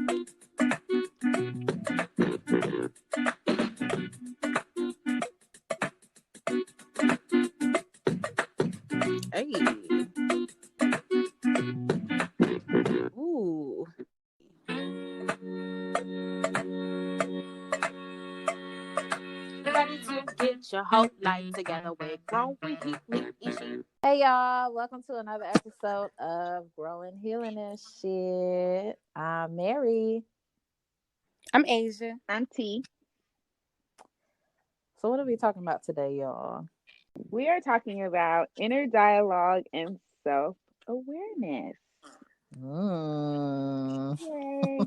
Hey. Ooh. Ready to get your whole life together with growing healing issues. Hey y'all, welcome to another episode of Growing Healing and Shit. I'm Mary. I'm Asiah. I'm T. So what are we talking about today, y'all? We are talking about inner dialogue and self-awareness. Yay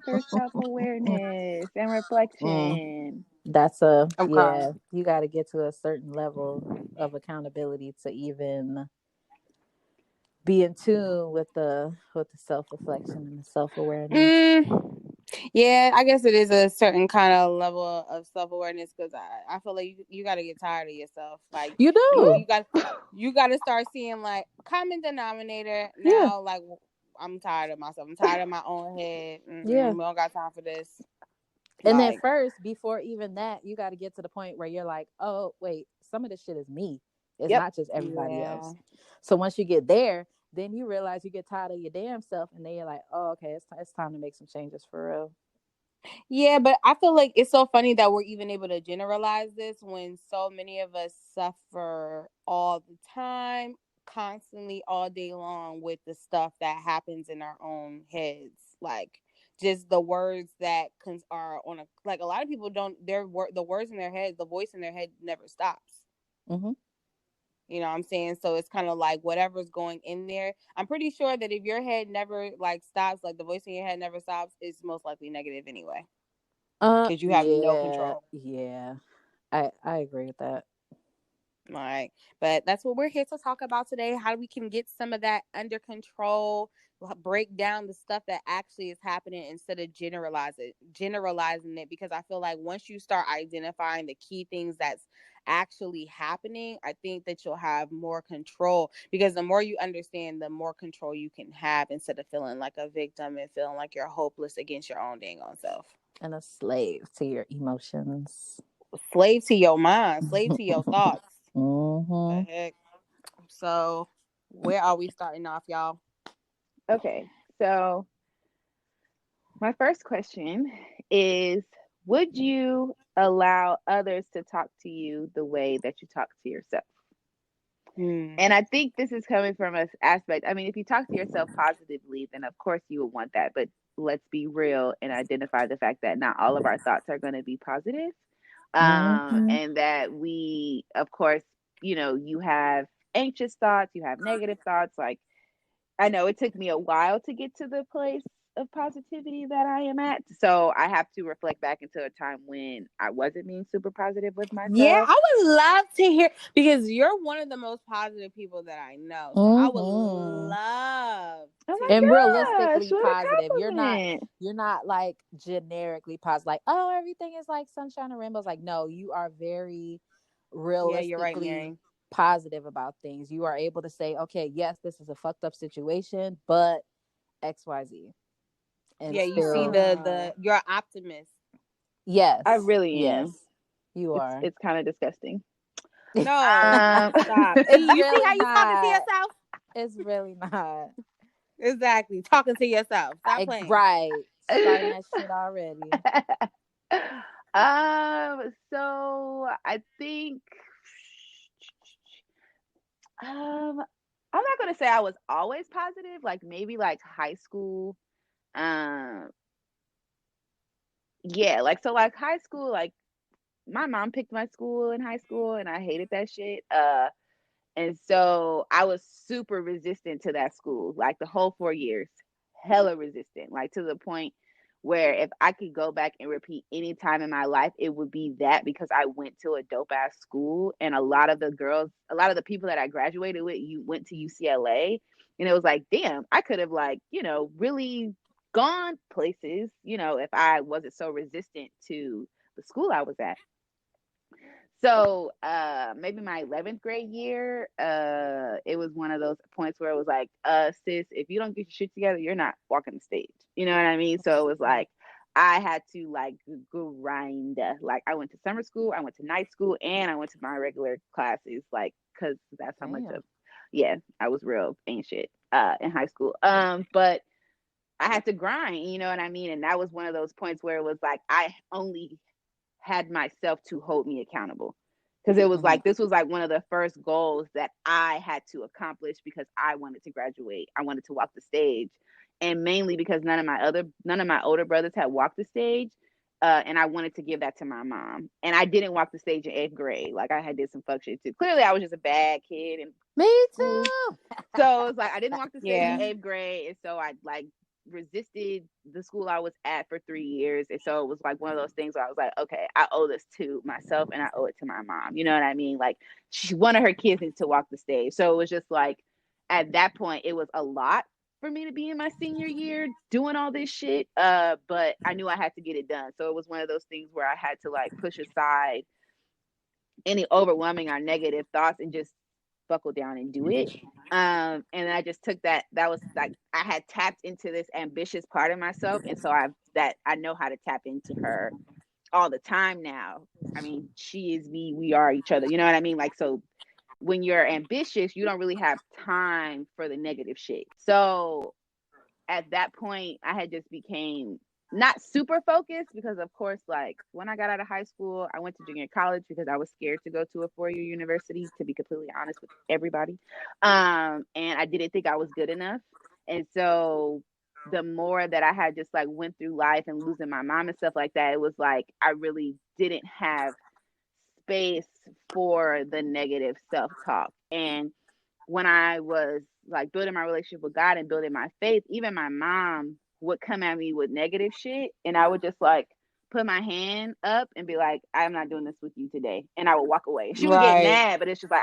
for self-awareness and reflection. That's Okay. you got to get to a certain level of accountability to even be in tune with the self-reflection and the self-awareness. Yeah, I guess it is a certain kind of level of self-awareness because I feel like you got to get tired of yourself. Like You do. you got to start seeing like common denominator now. Yeah. Like I'm tired of myself. I'm tired of my own head. Yeah. We don't got time for this. And then first, before even that, you got to get to the point where you're like, oh, wait, some of this shit is me. It's not just everybody else. So once you get there, then you realize you get tired of your damn self. And then you're like, oh, okay, it's time to make some changes for real. Yeah, but I feel like it's so funny that we're even able to generalize this when so many of us suffer all the time, constantly, all day long with the stuff that happens in our own heads. Like just the words that are on a, like a lot of people don't, the words in their head, the voice in their head never stops. Mm-hmm. You know what I'm saying? So it's kind of like whatever's going in there. I'm pretty sure that if your head never like stops, like the voice in your head never stops, it's most likely negative anyway. Because you have no control. Yeah. I agree with that. All right. But that's what we're here to talk about today. How we can get some of that under control, break down the stuff that actually is happening instead of generalizing it. Because I feel like once you start identifying the key things that's actually happening, I think that you'll have more control, because the more you understand, the more control you can have instead of feeling like a victim and feeling like you're hopeless against your own dang on self. And a slave to your emotions. Slave to your mind, slave to your thoughts. Mm-hmm. The heck? So where are we starting off, y'all? Okay, so my first question is, would you allow others to talk to you the way that you talk to yourself? And I think this is coming from an aspect. I mean, if you talk to yourself positively, then of course you would want that. But let's be real and identify the fact that not all of our thoughts are going to be positive. And that we, of course, you have anxious thoughts, you have negative thoughts. Like, I know it took me a while to get to the place of positivity that I am at. So I have to reflect back into a time when I wasn't being super positive with myself. Yeah, I would love to hear, because you're one of the most positive people that I know. So I would love and realistically positive. You're not like generically positive, like, oh, everything is like sunshine and rainbows. Like, no, you are very realistically positive about things. You are able to say, okay, yes, this is a fucked up situation, but XYZ. And you see you're an optimist. Yes. I really am. You are. It's kind of disgusting. No, stop. You really see how you talking to yourself? It's really not. Exactly. Talking to yourself. Stop playing. Right. Starting that shit already. So I think I'm not gonna say I was always positive, like maybe like high school. Yeah, like so like high school, like my mom picked my school in high school and I hated that shit. And so I was super resistant to that school, like the whole 4 years, hella resistant, like to the point where if I could go back and repeat any time in my life, it would be that, because I went to a dope ass school and a lot of the people that I graduated with, you went to UCLA, and it was like, damn, I could have like, really gone places, if I wasn't so resistant to the school I was at. So maybe my 11th grade year, it was one of those points where it was like, sis, if you don't get your shit together, you're not walking the stage. You know what I mean? So it was like, I had to like grind. Like I went to summer school, I went to night school, and I went to my regular classes, like, cause that's how much of, yeah, I was real ain't shit in high school. But I had to grind, you know what I mean? And that was one of those points where it was like I only had myself to hold me accountable. Because it was like, this was like one of the first goals that I had to accomplish because I wanted to graduate. I wanted to walk the stage. And mainly because none of my older brothers had walked the stage. And I wanted to give that to my mom. And I didn't walk the stage in 8th grade. Like I had did some fuck shit too. Clearly I was just a bad kid. And me too. So it was like, I didn't walk the stage in 8th grade. And so I like resisted the school I was at for 3 years. And so it was like one of those things where I was like, okay, I owe this to myself and I owe it to my mom. You know what I mean? Like one of her kids needs to walk the stage. So it was just like, at that point, it was a lot for me to be in my senior year doing all this shit. But I knew I had to get it done. So it was one of those things where I had to like push aside any overwhelming or negative thoughts and just buckle down and do it. And I just took that was like I had tapped into this ambitious part of myself, and so I know how to tap into her all the time now. I mean, she is me, we are each other, you know what I mean? Like, so when you're ambitious, you don't really have time for the negative shit. So at that point I had just became not super focused because, of course, like when I got out of high school, I went to junior college because I was scared to go to a 4-year university, to be completely honest with everybody. And I didn't think I was good enough. And so the more that I had just like went through life and losing my mom and stuff like that, it was like I really didn't have space for the negative self-talk. And when I was like building my relationship with God and building my faith, even my mom would come at me with negative shit, and I would just like put my hand up and be like, I'm not doing this with you today, and I would walk away. She would get mad, but it's just like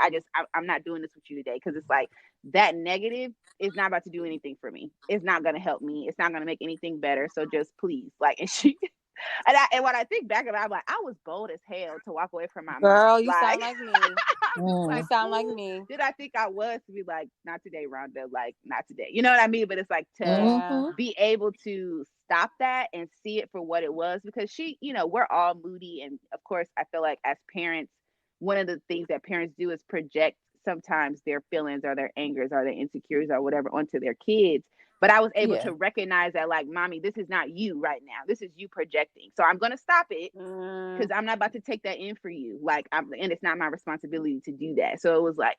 I'm not doing this with you today, because it's like that negative is not about to do anything for me. It's not going to help me. It's not going to make anything better. So just please, like, and she and when I think back about it, I'm like, I was bold as hell to walk away from my mom. Girl, you like, sound like me. You sound like me. Did I think I was to be like, not today, Rhonda, like, not today. You know what I mean? But it's like to be able to stop that and see it for what it was, because she, you know, we're all moody. And of course, I feel like as parents, one of the things that parents do is project sometimes their feelings or their angers or their insecurities or whatever onto their kids. But I was able to recognize that, like, mommy, this is not you right now. This is you projecting. So I'm going to stop it because I'm not about to take that in for you. Like, and it's not my responsibility to do that. So it was like,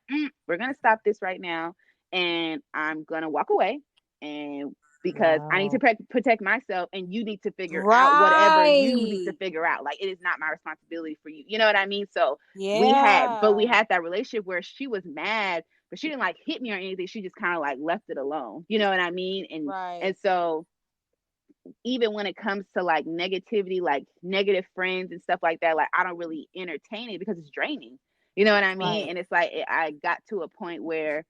we're going to stop this right now. And I'm going to walk away. And because I need to protect myself, and you need to figure out whatever you need to figure out. Like, it is not my responsibility for you. You know what I mean? So we had that relationship where she was mad, but she didn't like hit me or anything. She just kind of like left it alone. You know what I mean? And so even when it comes to like negativity, like negative friends and stuff like that, like I don't really entertain it because it's draining. You know what I mean? And it's like I got to a point where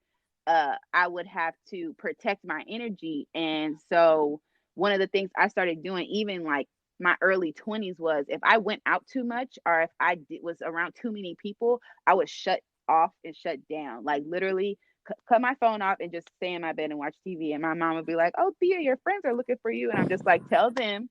I would have to protect my energy. And so one of the things I started doing, even like my early 20s, was if I went out too much or if I was around too many people, I would shut off and shut down, like literally cut my phone off and just stay in my bed and watch TV. And my mom would be like, oh, Thea, your friends are looking for you. And I'm just like, tell them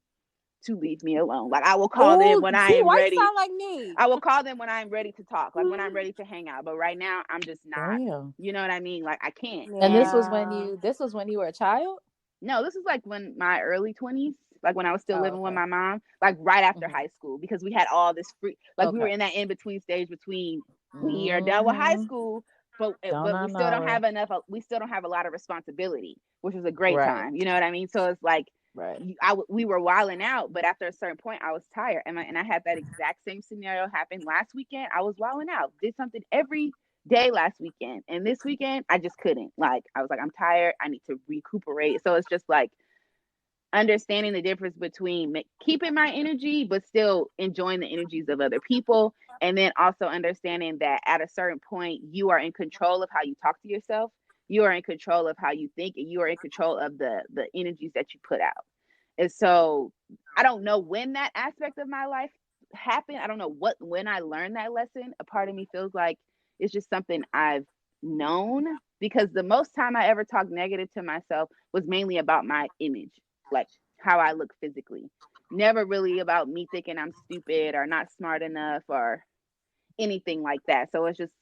to leave me alone. Like I will call them when I am ready. Sound like me. I will call them when I'm ready to talk, like when I'm ready to hang out. But right now I'm just not. You know what I mean? Like I can't. And this was when you were a child? No, this is like when my early 20s, like when I was still living with my mom, like right after high school, because we had all this free, like we were in that in between stage between we are done with high school, but we still don't have enough. We still don't have a lot of responsibility, which is a great time. You know what I mean? So it's like, we were wilding out, but after a certain point, I was tired, and I had that exact same scenario happen last weekend. I was wilding out, did something every day last weekend, and this weekend I just couldn't. Like I was like, I'm tired. I need to recuperate. So it's just like understanding the difference between keeping my energy but still enjoying the energies of other people, and then also understanding that at a certain point you are in control of how you talk to yourself, you are in control of how you think, and you are in control of the energies that you put out. And so I don't know when that aspect of my life happened. I don't know when I learned that lesson. A part of me feels like it's just something I've known, because the most time I ever talked negative to myself was mainly about my image, like how I look physically. Never really about me thinking I'm stupid or not smart enough or anything like that. So it's just,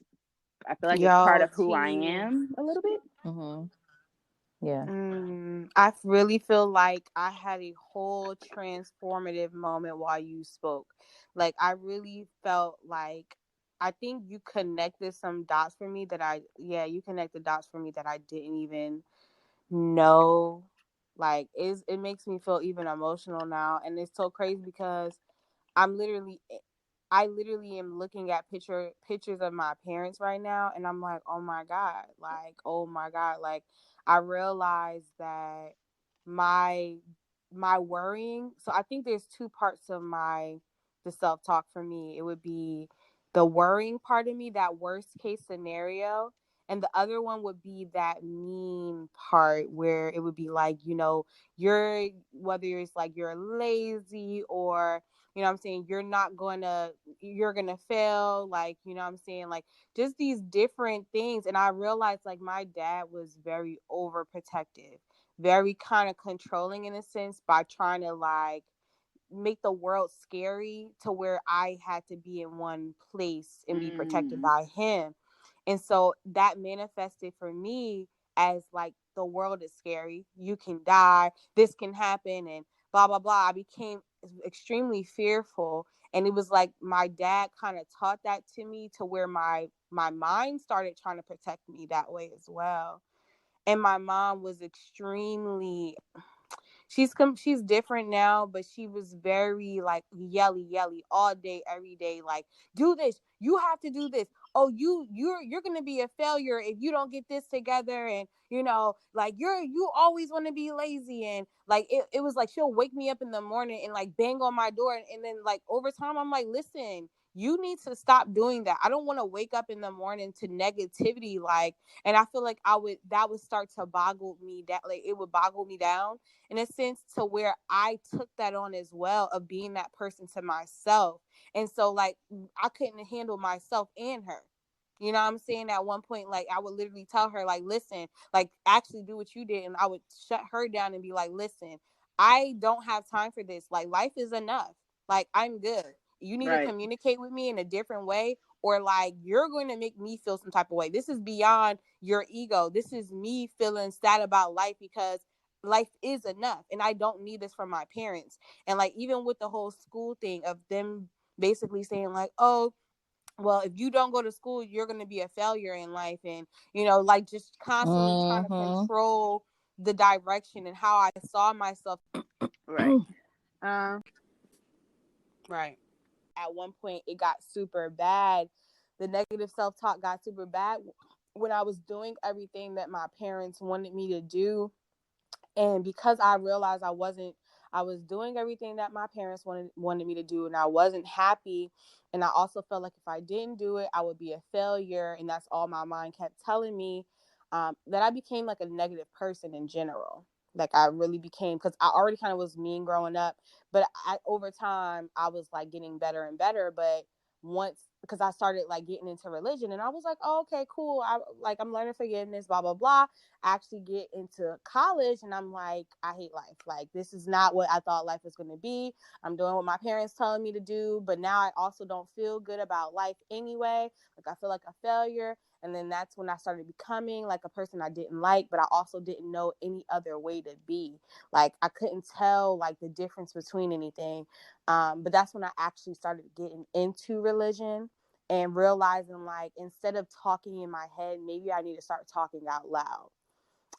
I feel like it's part Yo, of who I am a little bit. Mm-hmm. Yeah. I really feel like I had a whole transformative moment while you spoke. Like, I really felt like, I think you connected some dots for me that you connected dots for me that I didn't even know. Like, it makes me feel even emotional now. And it's so crazy because I'm literally I literally am looking at pictures of my parents right now, and I'm like, oh my god, like I realized that my my worrying. So I think there's two parts of the self talk for me. It would be the worrying part of me, that worst case scenario, and the other one would be that mean part where it would be like, you're, whether it's like you're lazy, or I'm saying, you're gonna fail, like, I'm saying, like, just these different things. And I realized, like, my dad was very overprotective, very kind of controlling in a sense, by trying to, like, make the world scary to where I had to be in one place and be protected by him. And so that manifested for me as, like, the world is scary, you can die, this can happen, and blah blah blah. I became extremely fearful, and it was like my dad kind of taught that to me, to where my mind started trying to protect me that way as well. And my mom was extremely, she's different now, but she was very, like, yelly all day every day, like, do this, you have to do this, oh, you're gonna be a failure if you don't get this together, and like, you always want to be lazy. And like, it was like, she'll wake me up in the morning and, like, bang on my door, and then, like, over time, I'm like, listen, you need to stop doing that. I don't want to wake up in the morning to negativity, like. And I feel like that would start to boggle me, that, like, it would boggle me down in a sense, to where I took that on as well, of being that person to myself. And so, like, I couldn't handle myself and her. You know what I'm saying? At one point, like, I would literally tell her, like, listen, like, actually do what you did. And I would shut her down and be like, listen, I don't have time for this. Like, life is enough. Like, I'm good. You need to Right. communicate with me in a different way, or, like, you're going to make me feel some type of way. This is beyond your ego. This is me feeling sad about life, because life is enough, and I don't need this from my parents. And, like, even with the whole school thing, of them basically saying, like, oh, well, if you don't go to school, you're going to be a failure in life. And, like, just constantly trying to Mm-hmm. control the direction and how I saw myself. Right. Right. At one point, it got super bad. The negative self-talk got super bad when I was doing everything that my parents wanted me to do. And because I realized I was doing everything that my parents wanted me to do, and I wasn't happy. And I also felt like if I didn't do it, I would be a failure. And that's all my mind kept telling me. That I became, like, a negative person in general. Like, I really became, because I already kind of was mean growing up, but over time, I was, like, getting better and better. But once, because I started, like, getting into religion, and I was like, oh, okay, cool. I'm learning forgiveness, blah, blah, blah. Actually get into college, and I'm like, I hate life. Like, this is not what I thought life was going to be. I'm doing what my parents telling me to do, but now I also don't feel good about life anyway. Like, I feel like a failure. And then that's when I started becoming, like, a person I didn't like, but I also didn't know any other way to be. Like, I couldn't tell, like, the difference between anything. But that's when I actually started getting into religion, and realizing, like, instead of talking in my head, maybe I need to start talking out loud.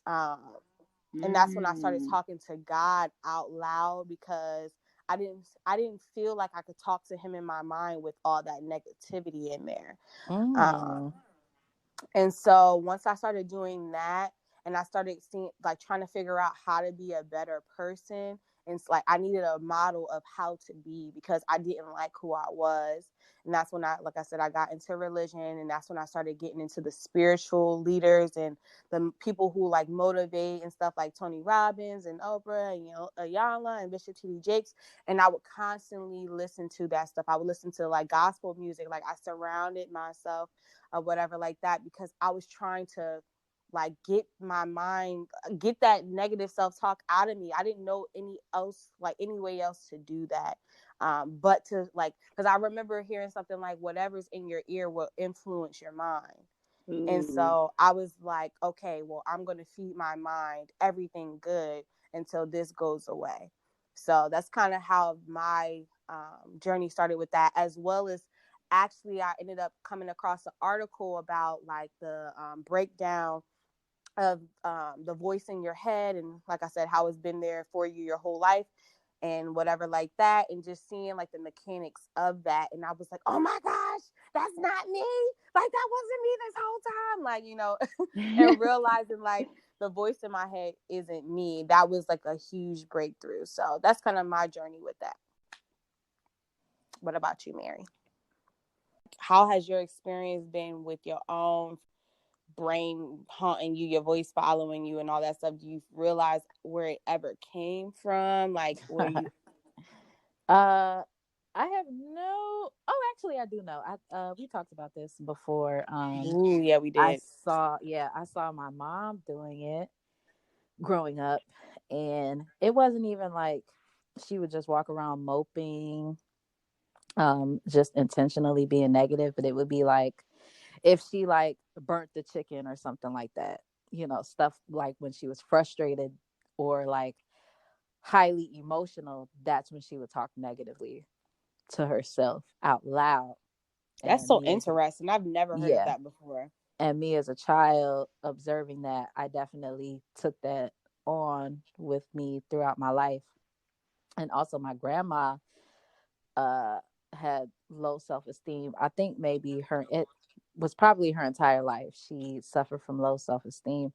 um, and that's when I started talking to God out loud, because I didn't feel like I could talk to him in my mind with all that negativity in there. um, Mm. and so once I started doing that, and I started seeing, like, trying to figure out how to be a better person, and it's like I needed a model of how to be, because I didn't like who I was. And that's when like I said, I got into religion, and that's when I started getting into the spiritual leaders and the people who, like, motivate and stuff, like Tony Robbins and Oprah and, Ayala and Bishop T.D. Jakes. And I would constantly listen to that stuff. I would listen to, like, gospel music. Like, I surrounded myself or whatever like that, because I was trying to like get my mind, get that negative self-talk out of me. I didn't know any way else to do that, but to like, because I remember hearing something like whatever's in your ear will influence your mind. And so I was like, okay, well, I'm going to feed my mind everything good until this goes away. So that's kind of how my journey started with that, as well as actually I ended up coming across an article about like the breakdown of the voice in your head, and like I said, how it's been there for you your whole life and whatever like that, and just seeing like the mechanics of that. And I was like, oh my gosh, that's not me, like that wasn't me this whole time, like, you know. And realizing like the voice in my head isn't me, that was like a huge breakthrough. So that's kind of my journey with that. What about you, Mary? How has your experience been with your own brain haunting you, your voice following you, and all that stuff? Do you realize where it ever came from? Like, where you? I have no. Oh, actually, I do know. We talked about this before. Ooh, yeah, we did. I saw my mom doing it growing up, and it wasn't even like she would just walk around moping, just intentionally being negative, but it would be like if she like burnt the chicken or something like that, you know, stuff like when she was frustrated or like highly emotional, that's when she would talk negatively to herself out loud. That's And so me as interesting. I've never heard of yeah, that before. and me as a child observing that, I definitely took that on with me throughout my life. And also my grandma uh had low self-esteem. I think maybe it was probably her entire life. She suffered from low self-esteem.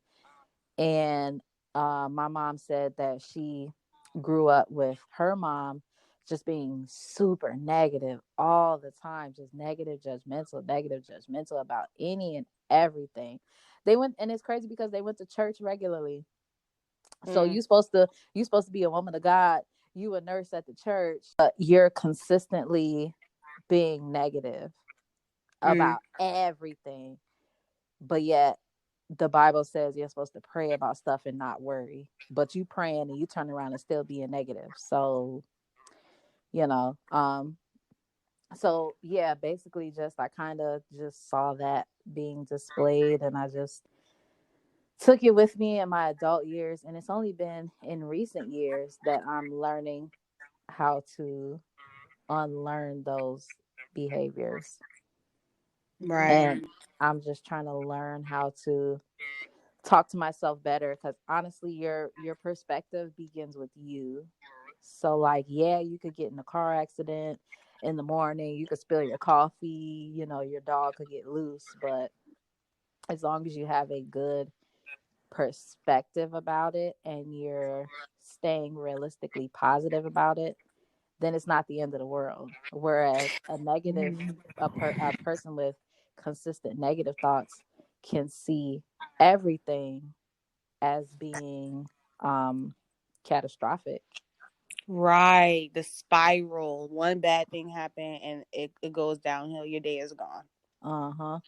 And my mom said that she grew up with her mom just being super negative all the time, just negative judgmental about any and everything. They went, and it's crazy because they went to church regularly. So you supposed to be a woman of God, you a nurse at the church, but you're consistently being negative about everything. But yet the Bible says you're supposed to pray about stuff and not worry. But you praying and you turn around and still being negative. So, you know, so yeah, basically just I kind of just saw that being displayed, and I just took it with me in my adult years. And it's only been in recent years that I'm learning how to unlearn those behaviors. Right. And I'm just trying to learn how to talk to myself better, because honestly your perspective begins with you. So like, yeah, you could get in a car accident in the morning, you could spill your coffee, you know, your dog could get loose, but as long as you have a good perspective about it and you're staying realistically positive about it, then it's not the end of the world. Whereas a person with consistent negative thoughts can see everything as being catastrophic. Right. The spiral. One bad thing happened and it goes downhill. Your day is gone. Uh-huh.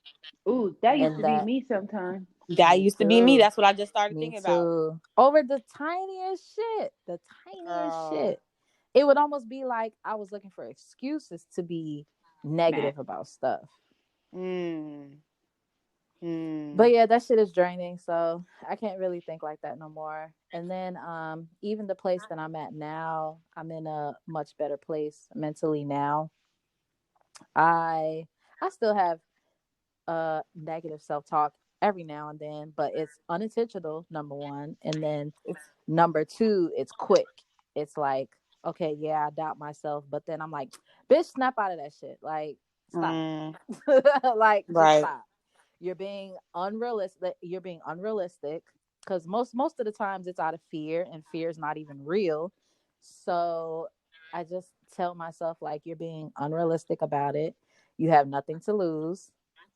Ooh, that used And to be that, me sometimes. That me used to be me. too. That's what I just started Me thinking about. too. Over the tiniest shit. The tiniest Girl. shit. It would almost be like I was looking for excuses to be Matt. negative about stuff. Mm. But Mm. yeah, that shit is draining. So I can't really think like that no more. And then even the place that I'm at now, I'm in a much better place mentally now. I I still have negative self-talk every now and then, but it's unintentional, number one. And then number two, it's quick. It's like, okay, yeah, I doubt myself, but then I'm like, bitch, snap out of that shit. Like, stop. Mm. Like, just Right. stop. You're being unrealistic. You're being unrealistic, because most of the times it's out of fear, and fear is not even real. So I just tell myself, like, you're being unrealistic about it. You have nothing to lose.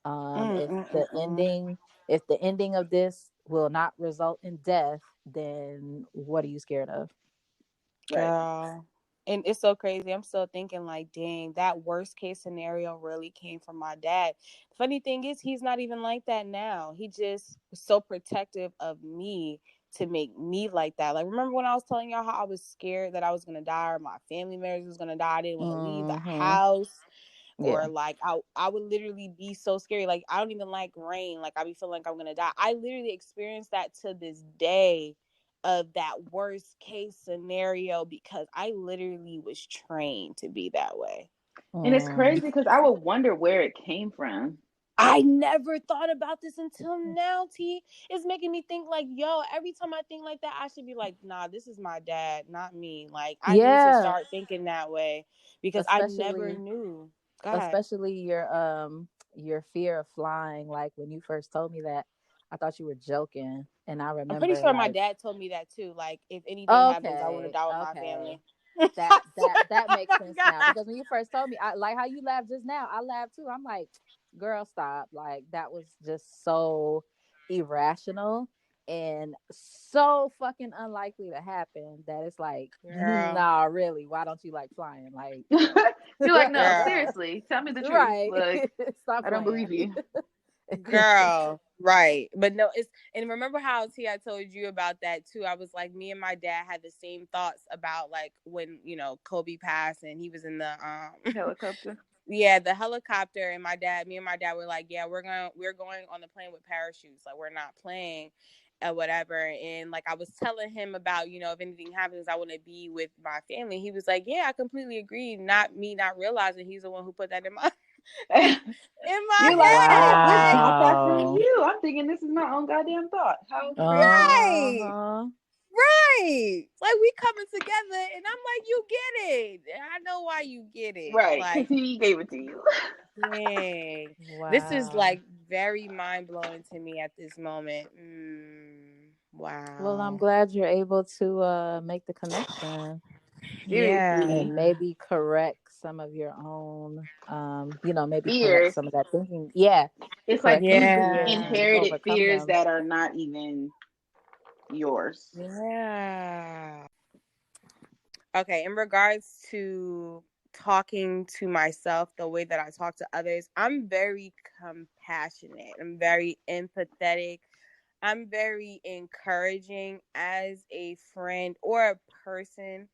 Mm, If mm, the mm, mm. ending of this will not result in death, then what are you scared of? Right. Girl. And it's so crazy. I'm still thinking like, dang, that worst case scenario really came from my dad. The funny thing is, he's not even like that now. He just was so protective of me to make me like that. Like, remember when I was telling y'all how I was scared that I was going to die or my family members was going to die? I didn't want to leave the house. Or like I would literally be so scary. Like, I don't even like rain. Like, I be feeling like I'm going to die. I literally experienced that to this day of that worst case scenario because I literally was trained to be that way. And it's crazy because I would wonder where it came from. I never thought about this until now, T. It's making me think like, yo, every time I think like that, I should be like, nah, this is my dad, not me. Like, I need to start thinking that way because I never knew. Especially your fear of flying. Like, when you first told me that, I thought you were joking. And I remember, I'm pretty sure my dad told me that too. Like, if anything happens, I want to die with my family. That makes sense now, because when you first told me, I like how you laughed just now. I laughed too. I'm like, girl, stop. Like, that was just so irrational and so fucking unlikely to happen that it's like, nah, really, why don't you like flying? Like, you're like, no, seriously, tell me the truth. Right. Like, stop I don't believe you. Girl, right. But no, and remember how T, I told you about that too. I was like, me and my dad had the same thoughts about like when, you know, Kobe passed and he was in the helicopter. Yeah, the helicopter, and me and my dad were like, yeah, we're going on the plane with parachutes. Like, we're not playing or whatever. And like, I was telling him about, you know, if anything happens, I want to be with my family. He was like, yeah, I completely agree. Not realizing he's the one who put that in my You're like, head. I got that from you. I'm thinking this is my own goddamn thought. How crazy. Right. Like, we coming together and I'm like, you get it. I know why you get it. Right. Like, he gave it to you. dang. Wow. This is like very mind blowing to me at this moment. Wow. Well, I'm glad you're able to make the connection. Seriously. And maybe correct some of your own, maybe fears. correct some of that thinking. Yeah. It's like inherited fears that are not even yours. Yeah. Okay, in regards to talking to myself the way that I talk to others, I'm very compassionate. I'm very empathetic. I'm very encouraging as a friend or a person.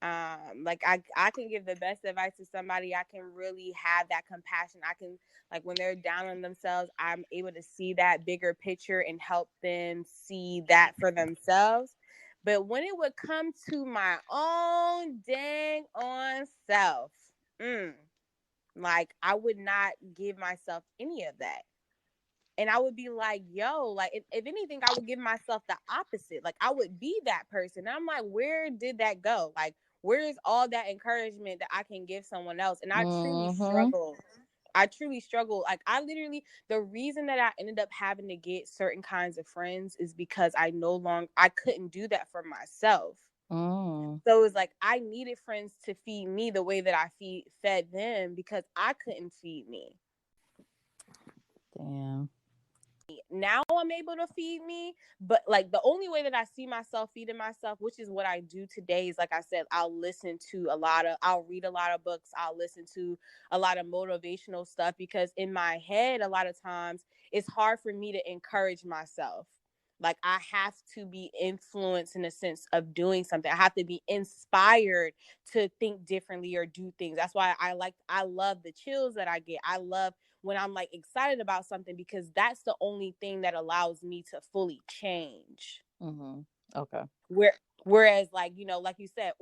Like, I can give the best advice to somebody. I can really have that compassion. I can, like, when they're down on themselves, I'm able to see that bigger picture and help them see that for themselves. But when it would come to my own dang on self, like, I would not give myself any of that. And I would be like, yo, like, if anything, I would give myself the opposite. Like, I would be that person. And I'm like, where did that go? Like, where's all that encouragement that I can give someone else? And I truly struggled. Like, I literally, the reason that I ended up having to get certain kinds of friends is because I couldn't do that for myself. So it was like, I needed friends to feed me the way that I fed them because I couldn't feed me. Damn. Now I'm able to feed me, but like, the only way that I see myself feeding myself, which is what I do today, is, like I said, I'll read a lot of books, I'll listen to a lot of motivational stuff, because in my head, a lot of times it's hard for me to encourage myself. Like, I have to be influenced in a sense of doing something. I have to be inspired to think differently or do things. That's why I love the chills that I get. I love when I'm like excited about something, because that's the only thing that allows me to fully change. Okay. Whereas, like, you know, like you said,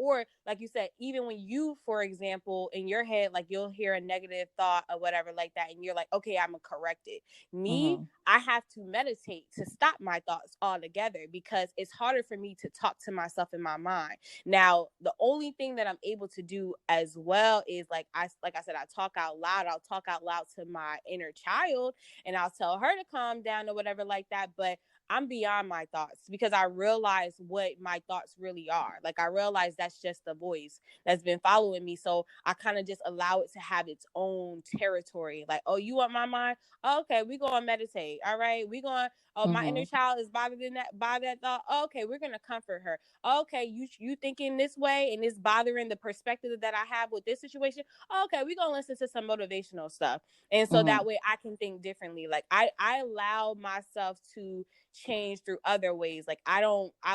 even when you, for example, in your head, like, you'll hear a negative thought or whatever like that, and you're like, okay, I'm gonna correct it. Me, I have to meditate to stop my thoughts altogether, because it's harder for me to talk to myself in my mind. Now, the only thing that I'm able to do as well is, like I said, I talk out loud. I'll talk out loud to my inner child, and I'll tell her to calm down or whatever like that. But I'm beyond my thoughts, because I realize what my thoughts really are. Like, I realize that's just the voice that's been following me. So I kind of just allow it to have its own territory. Like, oh, you want my mind? Oh, okay, we're going to meditate. All right, we're going, oh, my inner child is bothered by that thought. Oh, okay, we're going to comfort her. Oh, okay, you thinking this way and it's bothering the perspective that I have with this situation. Oh, okay, we're going to listen to some motivational stuff. And so that way I can think differently. Like, I allow myself to change through other ways. Like, I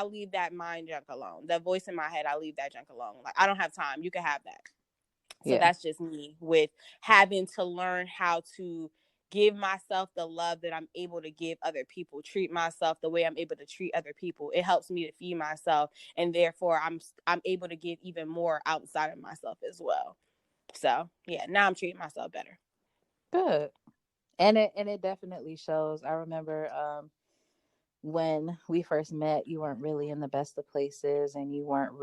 leave that mind junk alone. That voice in my head, I leave that junk alone. Like, I don't have time. You can have that. So that's just me with having to learn how to give myself the love that I'm able to give other people, treat myself the way I'm able to treat other people. It helps me to feed myself, and therefore I'm able to give even more outside of myself as well. So yeah, now I'm treating myself better. Good. And it definitely shows. I remember when we first met, you weren't really in the best of places, and you weren't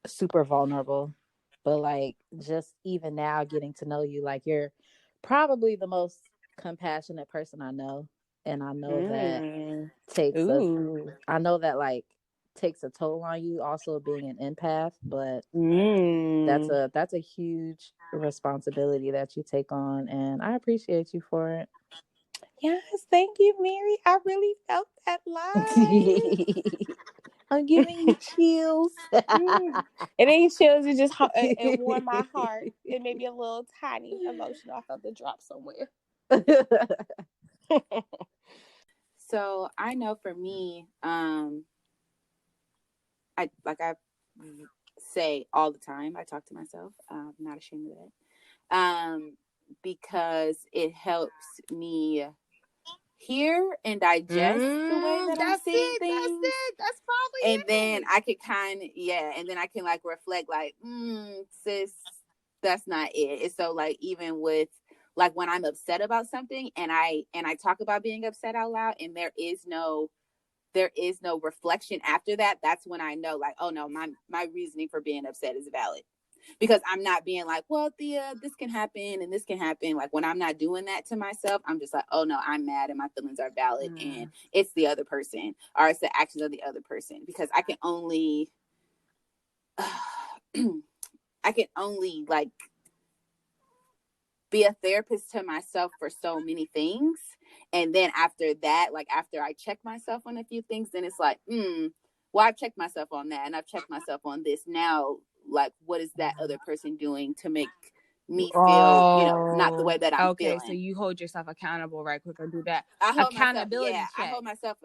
super vulnerable. But like, just even now getting to know you, like, you're probably the most compassionate person I know. And I know that I know that like takes a toll on you, also being an empath, but that's a huge responsibility that you take on, and I appreciate you for it. Yes, thank you, Mary. I really felt that line. I'm giving you chills. It ain't chills. It just it warmed my heart. It made me a little tiny emotional. I felt the drop somewhere. So I know for me, I say all the time, I talk to myself. I'm not ashamed of that. Because it helps me hear and digest the way that I'm seeing things. That's probably and then I could and then I can like reflect like, sis, that's not it. And so like, even with like when I'm upset about something and I talk about being upset out loud, and there is no reflection after that, that's when I know like, oh no, my reasoning for being upset is valid. Because I'm not being like, well, Thea, this can happen and this can happen. Like, when I'm not doing that to myself, I'm just like, oh no, I'm mad and my feelings are valid, and it's the other person, or it's the actions of the other person. Because I can only like be a therapist to myself for so many things. And then after that, like after I check myself on a few things, then it's like, well, I've checked myself on that and I've checked myself on this. Now, like, what is that other person doing to make me feel, not the way that I'm feeling? Okay, so you hold yourself accountable, right? Quick, do that. I hold accountability myself, check. I hold myself,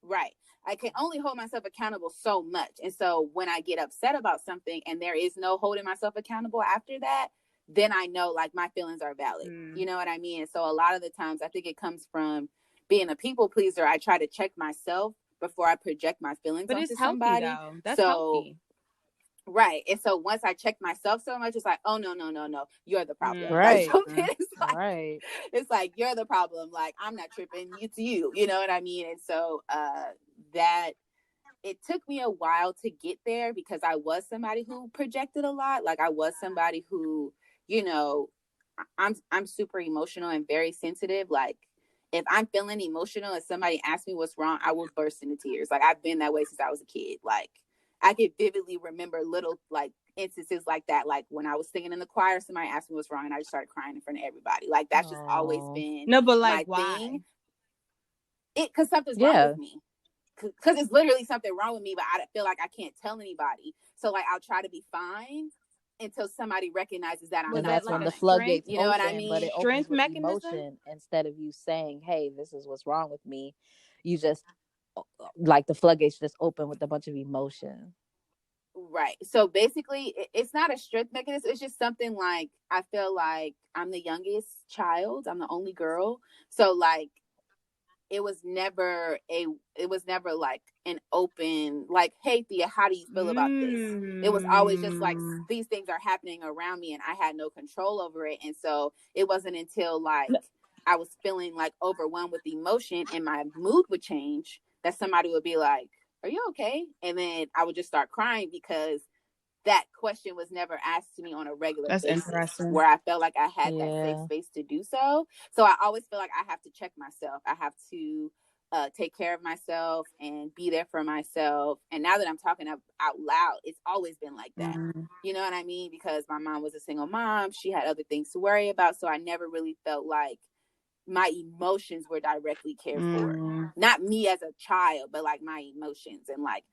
right. I can only hold myself accountable so much. And so when I get upset about something and there is no holding myself accountable after that, then I know like my feelings are valid. You know what I mean? And so a lot of the times I think it comes from being a people pleaser. I try to check myself before I project my feelings onto somebody. Though. That's healthy. Right. And so once I check myself so much, it's like, oh, no, you're the problem. Right. Like, it's like, right. It's like, you're the problem. Like, I'm not tripping. It's you. You know what I mean? And so that it took me a while to get there, because I was somebody who projected a lot. Like, I was somebody who, you know, I'm super emotional and very sensitive. Like, if I'm feeling emotional and somebody asks me what's wrong, I will burst into tears. Like, I've been that way since I was a kid. Like, I could vividly remember little like instances like that. Like when I was singing in the choir, somebody asked me what's wrong, and I just started crying in front of everybody. Like, that's just always been but like, my why? thing. Because something's wrong with me. Because it's literally something wrong with me, but I feel like I can't tell anybody. So like, I'll try to be fine until somebody recognizes that I'm not. That's fine. when the floodgates you know open, what I mean? But it opens with emotion instead of you saying, hey, this is what's wrong with me. You just like the floodgates just open with a bunch of emotion. Right. So basically, it's not a strength mechanism. It's just something like, I feel like I'm the youngest child. I'm the only girl. So like, it was never like an open, like, hey, Thea, how do you feel about this? It was always just like, these things are happening around me and I had no control over it. And so it wasn't until like I was feeling like overwhelmed with emotion and my mood would change that somebody would be like, are you okay? And then I would just start crying, because that question was never asked to me on a regular basis where I felt like I had that safe space to do so. So I always feel like I have to check myself. I have to take care of myself and be there for myself. And now that I'm talking out loud, it's always been like that. You know what I mean? Because my mom was a single mom. She had other things to worry about. So I never really felt like my emotions were directly cared for. Not me as a child, but like my emotions. And like,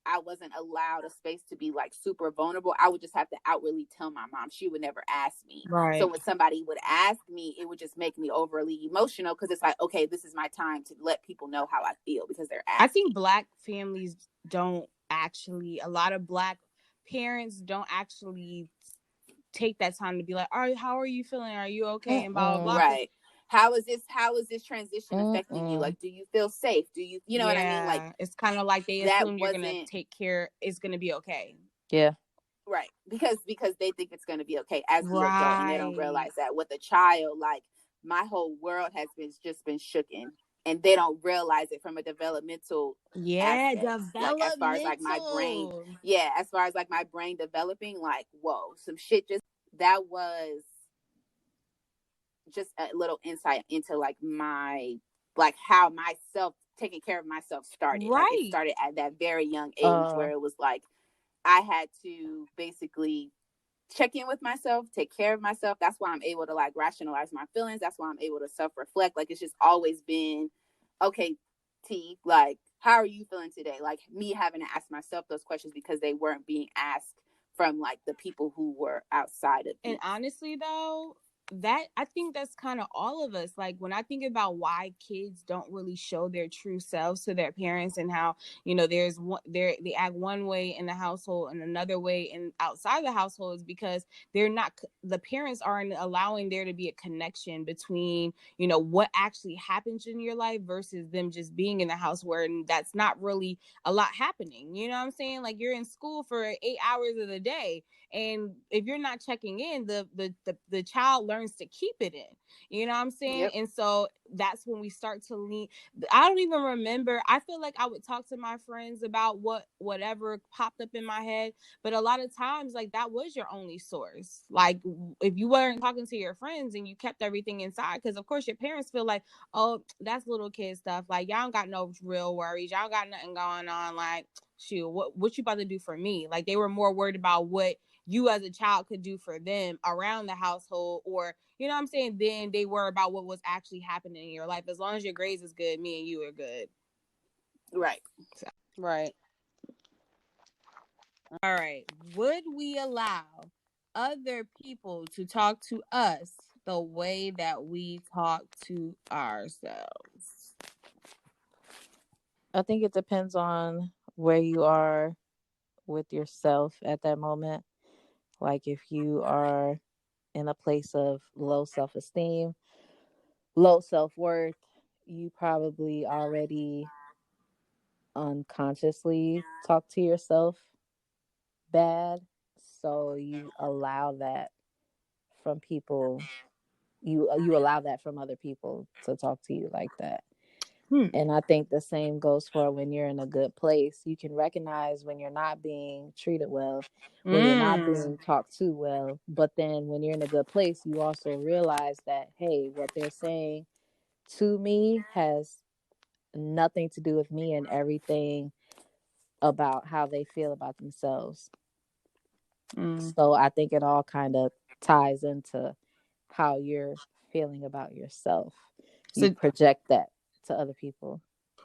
I wasn't allowed a space to be like super vulnerable. I would just have to outwardly tell my mom. She would never ask me. Right. So when somebody would ask me, it would just make me overly emotional because it's like, okay, this is my time to let people know how I feel because they're asking. I think Black families don't actually, a lot of Black parents don't actually take that time to be like, all right, how are you feeling? Are you okay? And blah, blah, blah. Right. How is this transition affecting you? Like, do you feel safe? Do you know what I mean? Like, it's kind of like they assume you're going to take care. It's going to be okay. Yeah. Right. Because they think it's going to be okay as the adult, and they don't realize that with a child, like my whole world has been shooken, and they don't realize it from a developmental aspect. Like as far as like my brain, as far as like my brain developing, like, whoa, some shit that was just a little insight into like my, like how myself taking care of myself started. Right. Like it started at that very young age where it was like I had to basically check in with myself, take care of myself. That's why I'm able to like rationalize my feelings. That's why I'm able to self-reflect. Like it's just always been, okay, T, like, how are you feeling today? Like me having to ask myself those questions because they weren't being asked from like the people who were outside of me. And honestly though, that I think that's kind of all of us. Like when I think about why kids don't really show their true selves to their parents and how, you know, there's one they act one way in the household and another way in outside the household is because the parents aren't allowing there to be a connection between, you know, what actually happens in your life versus them just being in the house where that's not really a lot happening. You know what I'm saying? Like you're in school for 8 hours of the day. And if you're not checking in, the child learns to keep it in. You know what I'm saying? Yep. And so that's when we start to lean. I don't even remember. I feel like I would talk to my friends about whatever popped up in my head. But a lot of times, like that was your only source. Like if you weren't talking to your friends and you kept everything inside, because of course your parents feel like, oh, that's little kid stuff. Like y'all don't got no real worries. Y'all got nothing going on. Like, shoot, what you about to do for me? Like they were more worried about what you as a child could do for them around the household, or you know what I'm saying, then they were about what was actually happening in your life. As long as your grades is good, me and you are good. Right. So, right. All right. Would we allow other people to talk to us the way that we talk to ourselves? I think it depends on where you are with yourself at that moment. Like if you are in a place of low self-esteem, low self-worth, you probably already unconsciously talk to yourself bad. So you allow that from people. You allow that from other people to talk to you like that. And I think the same goes for when you're in a good place. You can recognize when you're not being treated well, when you're not being talked to well. But then when you're in a good place, you also realize that, hey, what they're saying to me has nothing to do with me and everything about how they feel about themselves. So I think it all kind of ties into how you're feeling about yourself. So you project that to other people.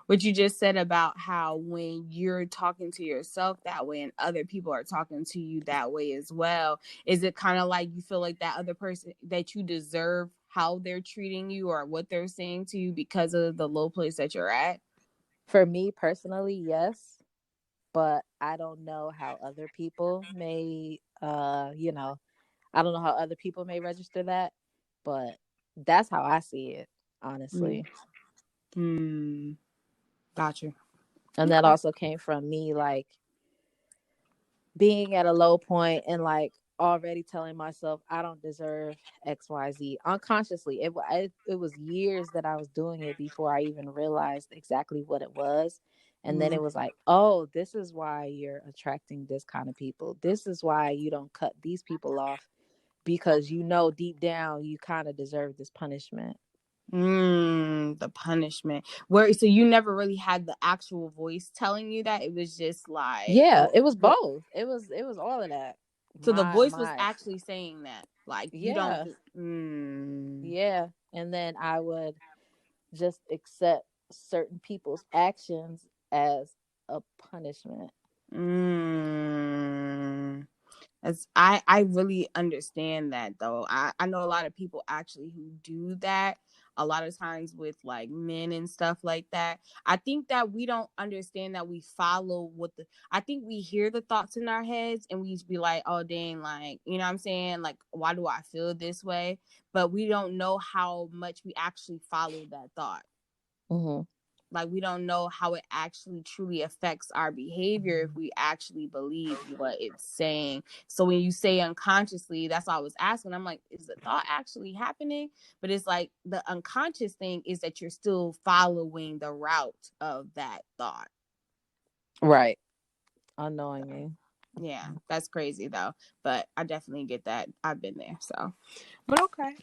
What you just said about how when you're talking to yourself that way and other people are talking to you that way as well, is it kind of like you feel like that other person that you deserve how they're treating you or what they're saying to you because of the low place that you're at? For me personally, yes. But I don't know how other people may, I don't know how other people may register that. But that's how I see it, honestly. Gotcha. And that also came from me, like, being at a low point and, like, already telling myself I don't deserve XYZ unconsciously. It was years that I was doing it before I even realized exactly what it was. And then it was like, oh, this is why you're attracting this kind of people. This is why you don't cut these people off, because you know deep down you kind of deserve this punishment. The punishment. So you never really had the actual voice telling you that? It was just like, yeah, it was both. It was all of that. So the voice was actually saying that, like, you yeah. don't. Yeah, and then I would just accept certain people's actions as a punishment. As I really understand that, though. I know a lot of people actually who do that a lot of times with like men and stuff like that. I think that we don't understand that we follow I think we hear the thoughts in our heads and we just be like, oh dang, like, you know what I'm saying? Like, why do I feel this way? But we don't know how much we actually follow that thought. Like, we don't know how it actually truly affects our behavior if we actually believe what it's saying. So when you say unconsciously, that's why I was asking. I'm like, is the thought actually happening? But it's like the unconscious thing is that you're still following the route of that thought. Right. Unknowingly. Yeah, that's crazy though. But I definitely get that. I've been there. So, but okay.